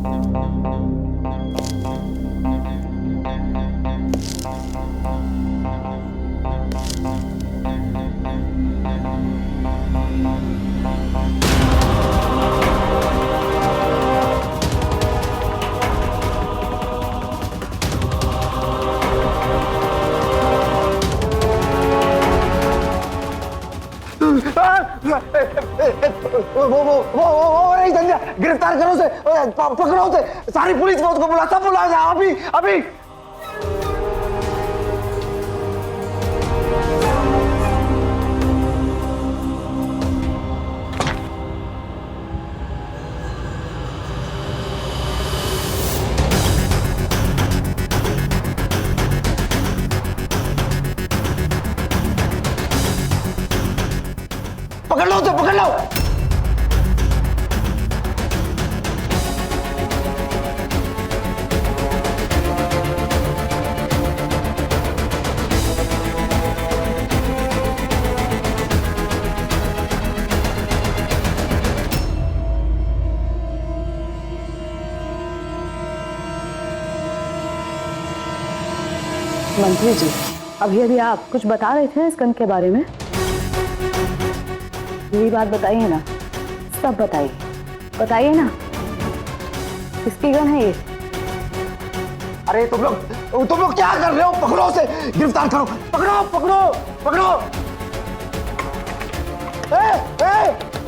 वो नहीं संजय, गिरफ्तार करो उसे, पकड़ो उसे, सारी पुलिस फोर्स को बुला, सब बुला जा अभी अभी। पकड़ लो उसे, पकड़ लो। मंत्री जी, अभी अभी आप कुछ बता रहे थे इस गन के बारे में। यही बात बताइए ना, सब बताइए, बताइए ना, किसकी गन है ये? अरे तुम लोग क्या कर रहे हो? पकड़ो उसे, गिरफ्तार करो, पकड़ो पकड़ो पकड़ो।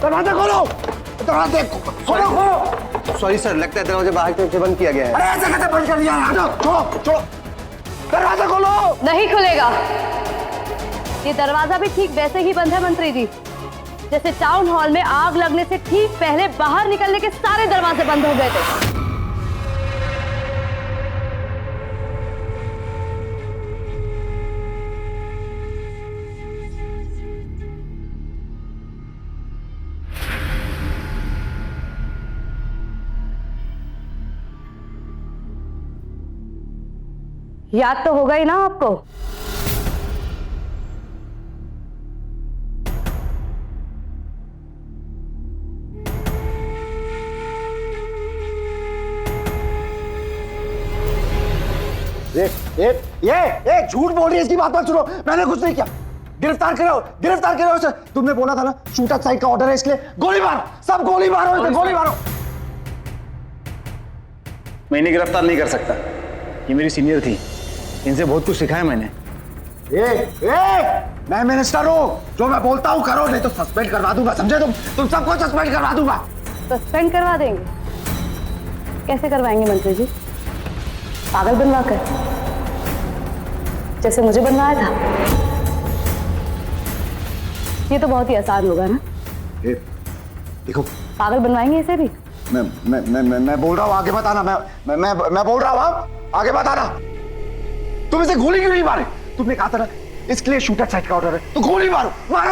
दरवाजा खोलो, दरवाजे खोलो। सॉरी सर, लगता है दरवाजा बाहर से बंद किया गया है। अरे ऐसे कैसे बंद कर दिया? हटो, छोड़ो छोड़ो, दरवाजा खोलो। नहीं खुलेगा। ये दरवाजा भी ठीक वैसे ही बंद है मंत्री जी, जैसे टाउन हॉल में आग लगने से ठीक पहले बाहर निकलने के सारे दरवाजे बंद हो गए थे। याद तो होगा ही ना आपको? ये झूठ बोल रही है, इसकी बात मत सुनो, मैंने कुछ नहीं किया। गिरफ्तार करो उसे। तुमने बोला था ना शूट साइड का ऑर्डर है, इसलिए गोली मारो, सब गोली मारो इसे, गोली मारो। मैं इन्हें गिरफ्तार नहीं कर सकता, ये मेरी सीनियर थी, इनसे बहुत कुछ सिखाया मैंने। मैं मिनिस्टर हूँ, जो मैं बोलता हूँ करो, नहीं तो सस्पेंड करवा दूंगा, समझे? तुम सबको सस्पेंड करवा दूंगा। सस्पेंड करवा देंगे? कैसे करवाएंगे मंत्री जी? पागल बनवा कर, जैसे मुझे बनवाया था? ये तो बहुत ही आसान होगा ना। देखो, पागल बनवाएंगे इसे भी? मैं बोल रहा हूँ आगे बताना, मैं बोल रहा हूँ आगे बताना। तुम इसे गोली क्यों नहीं मारे? तुमने कहा था ना इसके लिए शूटर साइड का ऑर्डर है, तो गोली मारो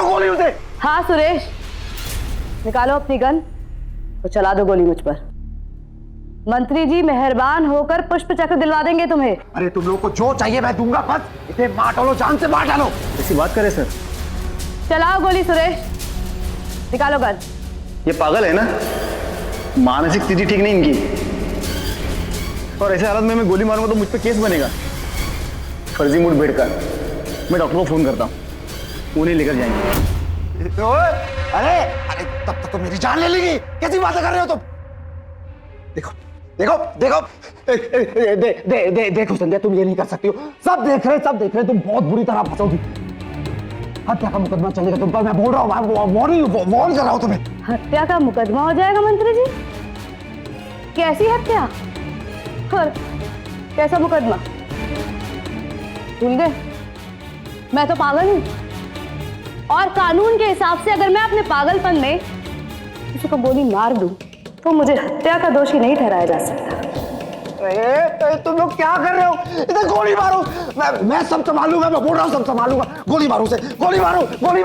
गोली उसे। हाँ सुरेश, निकालो अपनी गन तो चला दो गोली मुझ पर। मंत्री जी मेहरबान होकर पुष्प चक्र दिलवा देंगे तुम्हें। अरे तुम लोगों को जो चाहिए मैं दूंगा, बस इसे मार डालो, जान से मार डालो। ऐसी बात करे सर। चलाओ गोली सुरेश, निकालो गन। ये पागल है ना, मानसिक स्थिति ठीक नहीं इनकी, और ऐसे हालत में मैं गोली मारूंगा तो मुझ पे केस बनेगा। फर्जी मुठभेड़ का। मैं डॉक्टर को फोन करता हूँ, उन्हें लेकर जाएंगे। अरे तब तक तो मेरी जान ले लेगी, कैसी बातें कर रहे हो तुम? देखो देखो संजय, तुम ये नहीं कर सकती हो, सब देख रहे, तुम बहुत बुरी तरह फंसोगी। हत्या का मुकदमा चलेगा तुम पर, मैं बोल रहा हूँ, वार्न कर रहा हूँ तुम्हें। हत्या का मुकदमा हो जाएगा मंत्री जी? कैसी हत्या और कैसा मुकदमा? भूल गए मैं तो पागल हूं, और कानून के हिसाब से अगर मैं अपने पागलपन में किसी को गोली मार दूं तो मुझे हत्या का दोषी नहीं ठहराया जा सकता। तुम लोग क्या कर रहे हो? इधर गोली मारो, मैं सब संभालूंगा, मैं बोल रहा हूँ सब संभालूंगा। गोली मारो उसे, गोली मारो गोली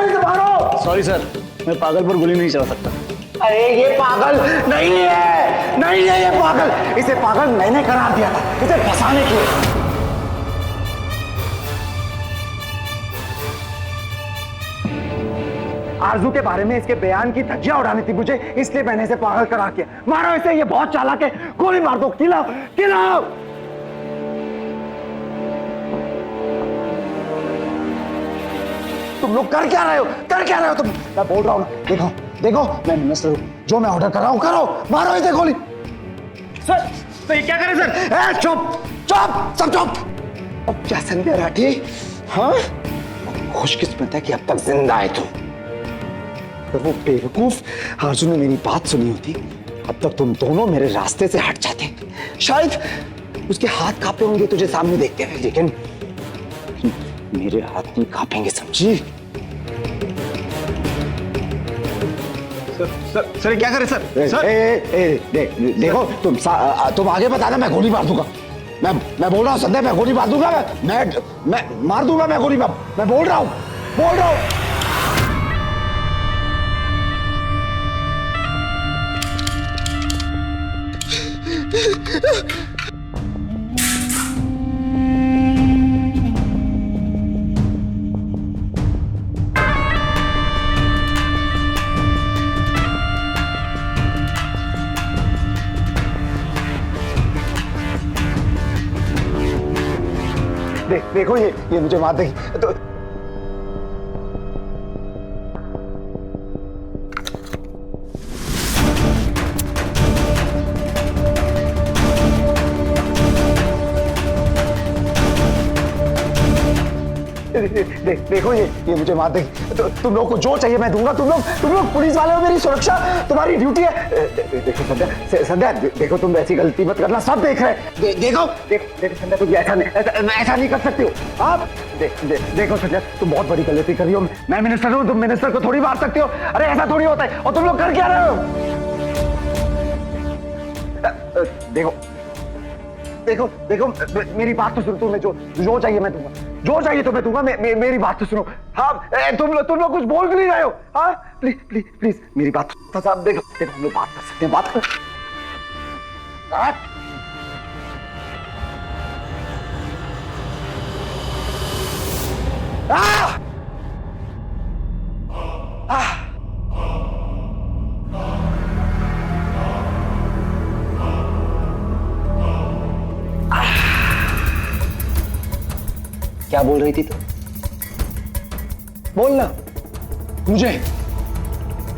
से मारो। सॉरी सर, मैं पागल पर गोली नहीं चला सकता। अरे ये पागल नहीं है ये पागल, इसे पागल मैंने करार दिया था, इसे फंसाने के लिए। आरजू के बारे में इसके बयान की धज्जियां उड़ानी थी मुझे, इसलिए मैंने इसे पागल करा के मारो इसे, ये बहुत चालाक है, गोली मार दो, किलाओ किलाओ। तुम लोग कर क्या रहे हो, कर क्या रहे हो तुम? मैं बोल रहा हूँ ना, देखो देखो मैं मिनिस्टर हूँ, जो मैं ऑर्डर कर रहा हूँ करो, मारो इसे गोली। सर तो ये क्या करें सर? चुप चुप सब चुप। अब क्या संध्या राठी, हाँ खुशकिस्मत है कि अब तक जिंदा है तू। अगर वो बेवकूफ अर्जुन ने मेरी बात सुनी होती, अब तक तुम दोनों मेरे रास्ते से हट जाते। शायद उसके हाथ कांपे होंगे तुझे सामने देखते हुए, लेकिन मेरे हाथ नहीं कांपेंगे, समझी? सर क्या करें सर? सर देखो तुम आगे बताना, मैं गोली मार दूंगा। मैं बोल रहा हूँ संध्या, मैं गोली मार दूंगा, मैं मार दूंगा, मैं गोली मैं बोल रहा हूँ। देखो ये मुझे मार देगी तो। देखो ये मुझे मार देगी तो। तुम लोग को जो चाहिए मैं दूंगा। तुम लोग पुलिस वाले हो, मेरी सुरक्षा तुम्हारी ड्यूटी है। देखो संध्या देखो तुम ऐसी गलती मत करना, सब देख रहे हैं। देखो संध्या तुम ऐसा नहीं कर सकते हो आप। देखो संध्या तुम बहुत बड़ी गलती कर रही हो। मैं मिनिस्टर हूँ, तुम मिनिस्टर को थोड़ी मार सकते हो। अरे ऐसा थोड़ी होता है। और तुम लोग कर क्या रहे हो? देखो मेरी बात तो सुनो। तुम्हें जो चाहिए मैं दूंगा, जो चाहिए तो मैं दूंगा। मेरी बात तो सुनो। हाँ तुम लोग कुछ बोल भी नहीं रहे हो। हाँ प्लीज मेरी बात तो साहब। देखो हम लोग बात कर सकते हैं, बात कर। क्या बोल रही थी तू? बोलना।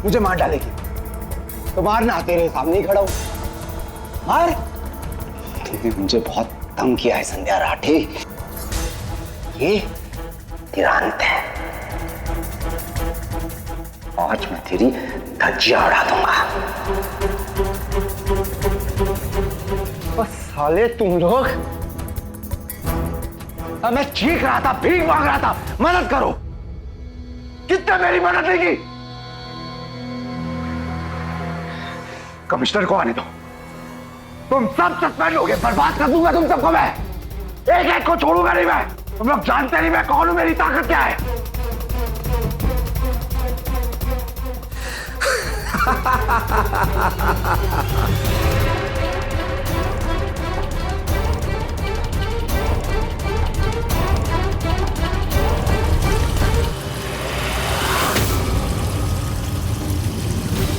मुझे मार डालेगी तो मारना, तेरे सामने ही खड़ा हूं, मार। तूने मुझे बहुत तंग किया है संध्या राठी, ये तेरा अंत है। आज मैं तेरी धज्जियां उड़ा दूंगा। बस साले तुम लोग। मैं चीख रहा था, भीख मांग रहा था, मदद करो। कितने मेरी मदद लेगी? कमिश्नर को आने दो। तुम सब सस्पेंड हो गए, बर्बाद कर दूंगा तुम सबको मैं। एक को छोड़ूंगा नहीं मैं। तुम लोग जानते नहीं मैं कौन हूं, मेरी ताकत क्या है।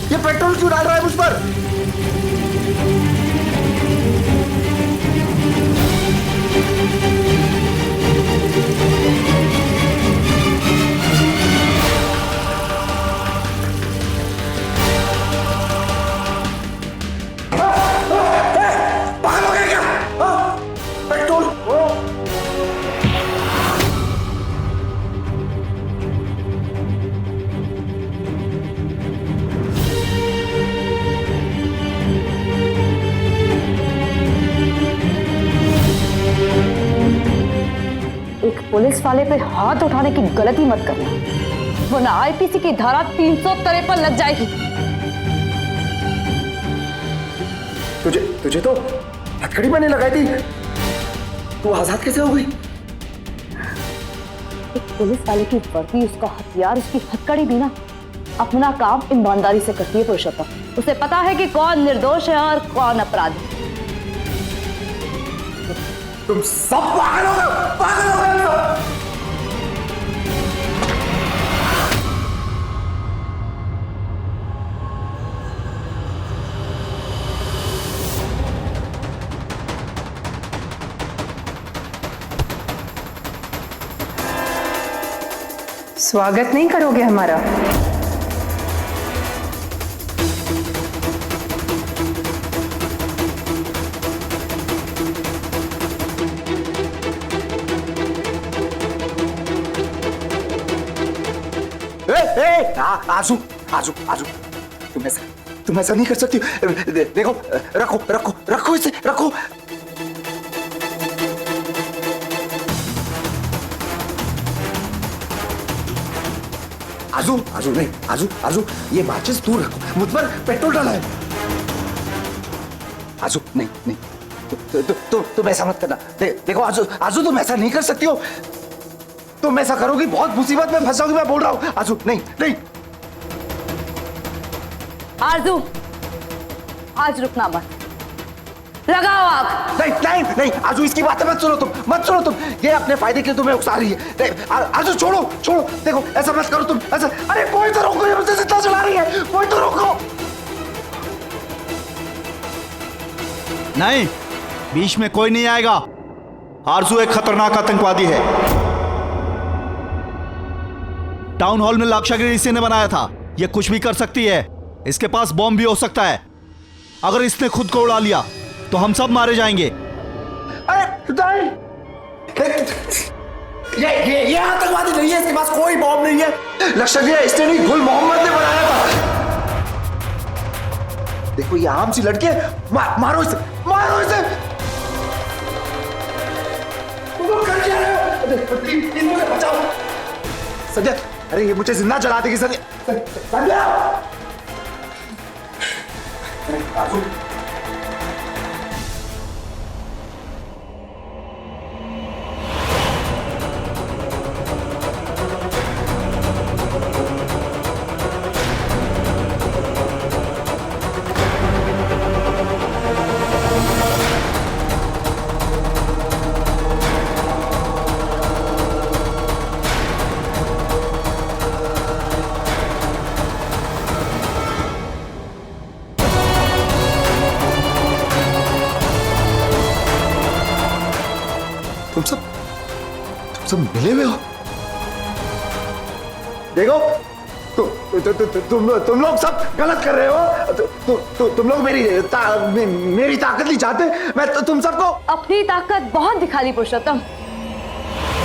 ये पेट्रोल क्यों डाल रहा है मुझ पर? पागल हो गया क्या? पेट्रोल पुलिस वाले पे हाथ उठाने की गलती मत करना, वरना आईपीसी की धारा 353 लग जाएगी। तुझे तो हथकड़ी मैंने लगाई थी, तू आजाद कैसे हो गई? एक पुलिस वाले की वर्दी, उसका हथियार, उसकी हथकड़ी भी ना अपना काम ईमानदारी से करती है पुरुषोत्तम। उसे पता है कि कौन निर्दोष है और कौन अपराधी। तुम सब पागल हो गए, पागल हो गए। स्वागत नहीं करोगे हमारा? आजू आजू आजू, तुम ऐसा नहीं कर सकती। देखो, रखो रखो रखो इसे, रखो। आजू आजू नहीं, आजू आजू, ये माचिस दूर रखो, मुझ पर पेट्रोल डाला है। आजू नहीं नहीं, तुम ऐसा मत करना। देखो आजू आजू, तुम ऐसा नहीं कर सकती हो। तुम ऐसा करोगी बहुत मुसीबत में फंसोगी, मैं बोल रहा हूं। आजू नहीं नहीं। आरजू, आज रुकना मत, लगाओ आग। नहीं नहीं नहीं आजू, इसकी बातें मत सुनो तुम, मत सुनो तुम। ये अपने फायदे के लिए तुम्हें उकसा रही है। आजू छोड़ो छोड़ो, देखो ऐसा मत करो तुम, ऐसा। अरे कोई तो रोको, ये मुझे जितना चला रही है, कोई तो रोको। नहीं, बीच में कोई नहीं आएगा। आरजू एक खतरनाक आतंकवादी है। टाउन हॉल में लाक्षागिरी इसी ने बनाया था। ये कुछ भी कर सकती है, इसके पास बॉम्ब भी हो सकता है। अगर इसने खुद को उड़ा लिया तो हम सब मारे जाएंगे। अरे नहीं, ये आतंकवादी नहीं है, इसके पास कोई बॉम्ब नहीं है। लश्करी इसने नहीं, गुल मोहम्मद ने बनाया था। देखो ये आम सी लड़की है, मारो इसे, मारो इसे। तुम कर क्या रहे हो? इनको बचाओ संध्या। अरे ये मुझे जिंदा जला देगी संध्या, संध्या। आजू तुम सब मिले हुए हो। देखो तुम लोग सब गलत कर रहे हो। तुम लोग मेरी ताकत नहीं चाहते। मैं तुम सबको अपनी ताकत बहुत दिखा ली पुरुषोत्तम,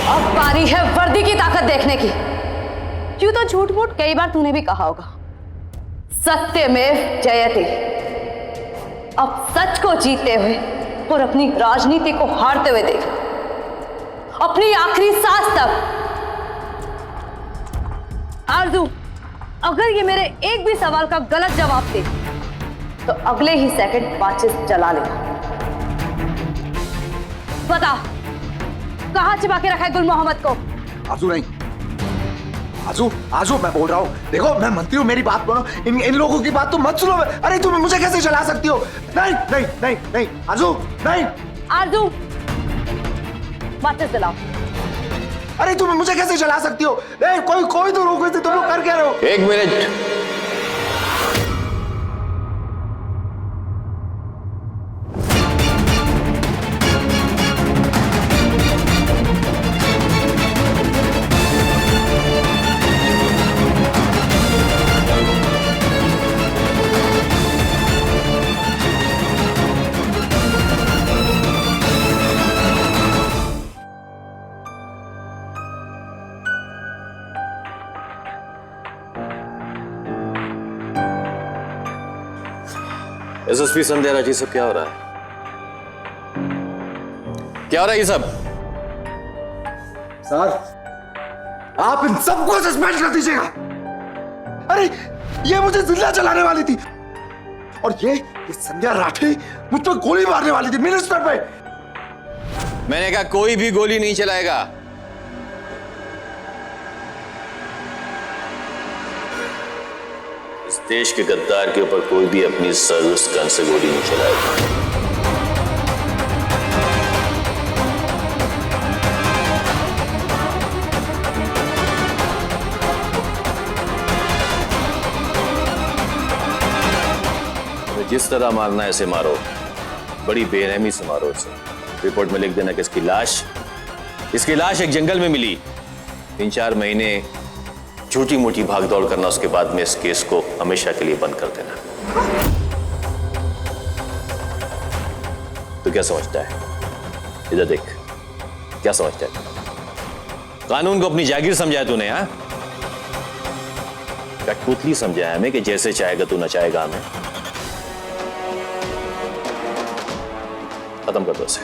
अब बारी है वर्दी की ताकत देखने की। क्यों तो झूठ मूठ कई बार तूने भी कहा होगा, सत्यमेव जयते। अब सच को जीतते हुए और अपनी राजनीति को हारते हुए देख, अपनी आखिरी सांस तक। आरजू, अगर ये मेरे एक भी सवाल का गलत जवाब दे तो अगले ही सेकंड माचिस जला लेगा। बता, कहां छिपा के रखा है गुल मोहम्मद को? आजू नहीं, आजू आजू मैं बोल रहा हूँ। देखो मैं मंत्री हूँ, मेरी बात सुनो। इन लोगों की बात तो मत सुनो। अरे तुम मुझे कैसे जला सकती हो? नहीं नहीं नहीं नहीं आजू नहीं। आरजू, माचिस जलाओ। अरे तुम मुझे कैसे जला सकती हो? कोई तो रोको इसे। तुम लोग कर क्या रहे हो? एक मिनट। एसएसपी संध्या राजी, सब क्या हो रहा है? क्या हो रहा है ये सब? सर, आप इन सबको सस्पेंड कर दीजिएगा। अरे ये मुझे जिंदा जलाने वाली थी, और ये संध्या राठी मुझ पर गोली मारने वाली थी मिनिस्टर पे। मैंने कहा कोई भी गोली नहीं चलाएगा। इस देश के गद्दार के ऊपर कोई भी अपनी सर्विस गन से गोली नहीं चलाएगा। जिस तरह मारना है ऐसे मारो, बड़ी बेरहमी से मारो इसे। रिपोर्ट में लिख देना कि इसकी लाश एक जंगल में मिली। 3-4 महीने झूठी मूठी भागदौड़ करना, उसके बाद में इस केस को हमेशा के लिए बंद कर देना। तो क्या समझता है? इधर देख, क्या समझता है? कानून को अपनी जागीर समझाया तूने? हाँ, कठपुतली समझाया हमें कि जैसे चाहेगा तू नचाएगा हमें। खत्म कर दो इसे।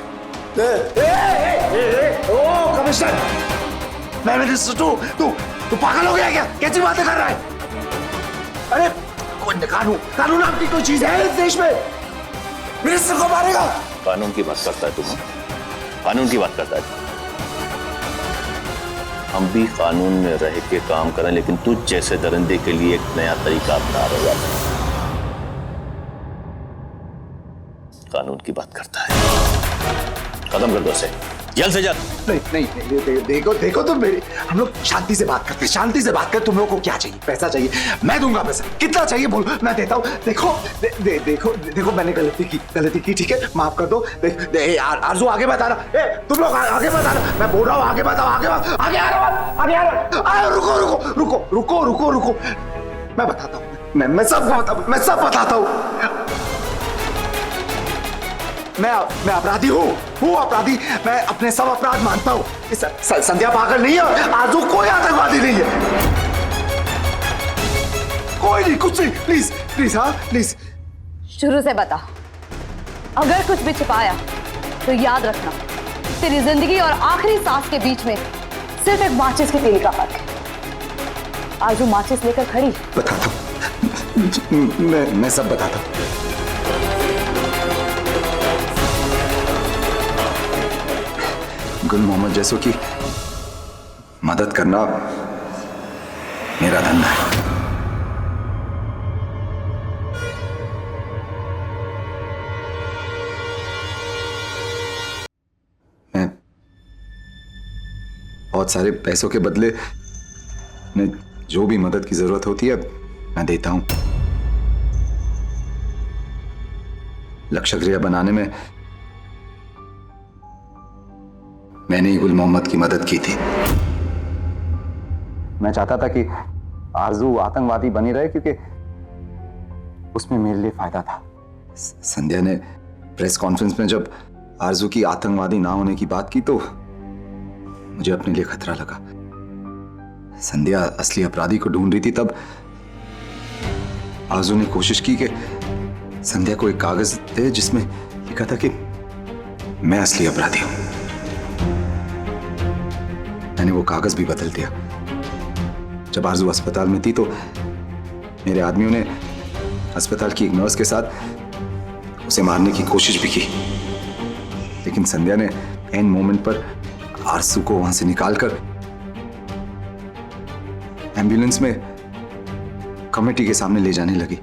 ओ कमिश्नर, मैं मिनिस्टर तू पागल हो गया क्या? कैसी बातें कर रहा है? अरे कानून आपकी कोई चीज है इस देश में? मिनिस्टर को मारेगा? कानून की बात करता है तुम? कानून की बात करता है? हम भी कानून में रह के काम करें, लेकिन तुझ जैसे दरिंदे के लिए एक नया तरीका अपना रहा है। कानून की बात करता है। खत्म कर दो उसे, जल्द से जल्द। नहीं, देखो तुम मेरी, हम लोग शांति से बात करते हैं, शांति से बात कर। तुम लोगों को क्या चाहिए? पैसा चाहिए? मैं दूंगा पैसा। कितना चाहिए बोलो, मैं देता हूँ। देखो मैंने गलती की, ठीक है, माफ कर दो। आरजू आगे बता रहा, तुम लोग आगे बता रहा, मैं बोल रहा हूँ आगे बताओ, आगे आ रुको। मैं बताता हूँ, मैं सब बताता हूँ। मैं अपराधी हूँ अपराधी। मैं अपने सब अपराध मानता हूँ। संध्या पागल नहीं है, आरजू कोई आतंकवादी नहीं है, कोई नहीं, कुछ नहीं। प्लीज हाँ प्लीज। शुरू से बता, अगर कुछ भी छिपाया तो याद रखना, तेरी जिंदगी और आखिरी सांस के बीच में सिर्फ एक माचिस की तीली का फर्क है। आरजू माचिस लेकर खड़ी। बताता हूँ, मैं सब बताता हूँ। गुल मोहम्मद जैसों की मदद करना मेरा धंधा है। मैं बहुत सारे पैसों के बदले में जो भी मदद की जरूरत होती है मैं देता हूं। लक्षगृह बनाने में मैंने ही गुल मोहम्मद की मदद की थी। मैं चाहता था कि आरजू आतंकवादी बनी रहे, क्योंकि उसमें मेरे लिए फायदा था। संध्या ने प्रेस कॉन्फ्रेंस में जब आरजू की आतंकवादी ना होने की बात की तो मुझे अपने लिए खतरा लगा। संध्या असली अपराधी को ढूंढ रही थी, तब आरजू ने कोशिश की कि संध्या को एक कागज दे जिसमें लिखा था कि मैं असली अपराधी हूं। मैंने वो कागज भी बदल दिया। जब आरजू अस्पताल में थी तो मेरे आदमियों ने अस्पताल की एक नर्स के साथ उसे मारने की कोशिश भी की, लेकिन संध्या ने एंड मोमेंट पर आरजू को वहां से निकालकर एम्बुलेंस में कमेटी के सामने ले जाने लगी।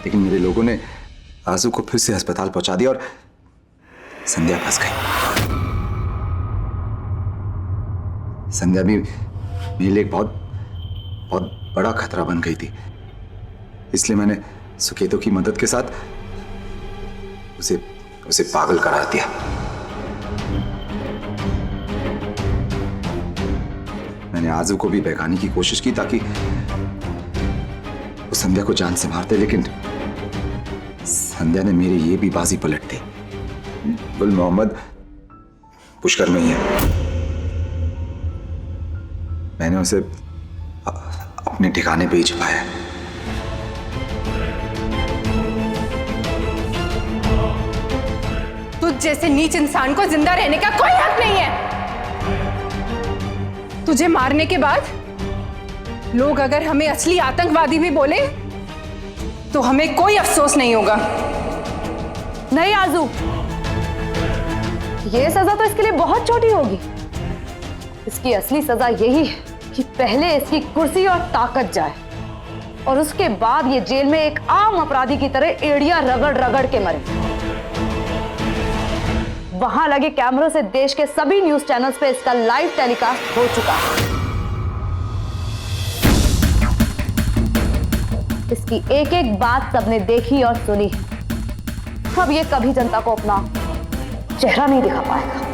लेकिन मेरे लोगों ने आरजू को फिर से अस्पताल पहुंचा दिया और संध्या फंस गई। संध्या भी मेरे लिए बहुत बड़ा खतरा बन गई थी, इसलिए मैंने सुकेतों की मदद के साथ उसे पागल करा दिया। मैंने आरजू को भी बहकाने की कोशिश की ताकि वो संध्या को जान से मारते, लेकिन संध्या ने मेरी ये भी बाजी पलट दी। गुल मोहम्मद पुष्कर में ही है। मैंने उसे अपने ठिकाने पे ही छुपाया। तुझ जैसे नीच इंसान को जिंदा रहने का कोई हक नहीं है। तुझे मारने के बाद लोग अगर हमें असली आतंकवादी भी बोले तो हमें कोई अफसोस नहीं होगा। नहीं आरजू, ये सजा तो इसके लिए बहुत छोटी होगी। इसकी असली सजा यही है कि पहले इसकी कुर्सी और ताकत जाए और उसके बाद ये जेल में एक आम अपराधी की तरह एड़ियां रगड़ के मरे। वहां लगे कैमरों से देश के सभी न्यूज चैनल्स पे इसका लाइव टेलीकास्ट हो चुका है। इसकी एक एक बात सबने देखी और सुनी। अब ये कभी जनता को अपना चेहरा नहीं दिखा पाएगा।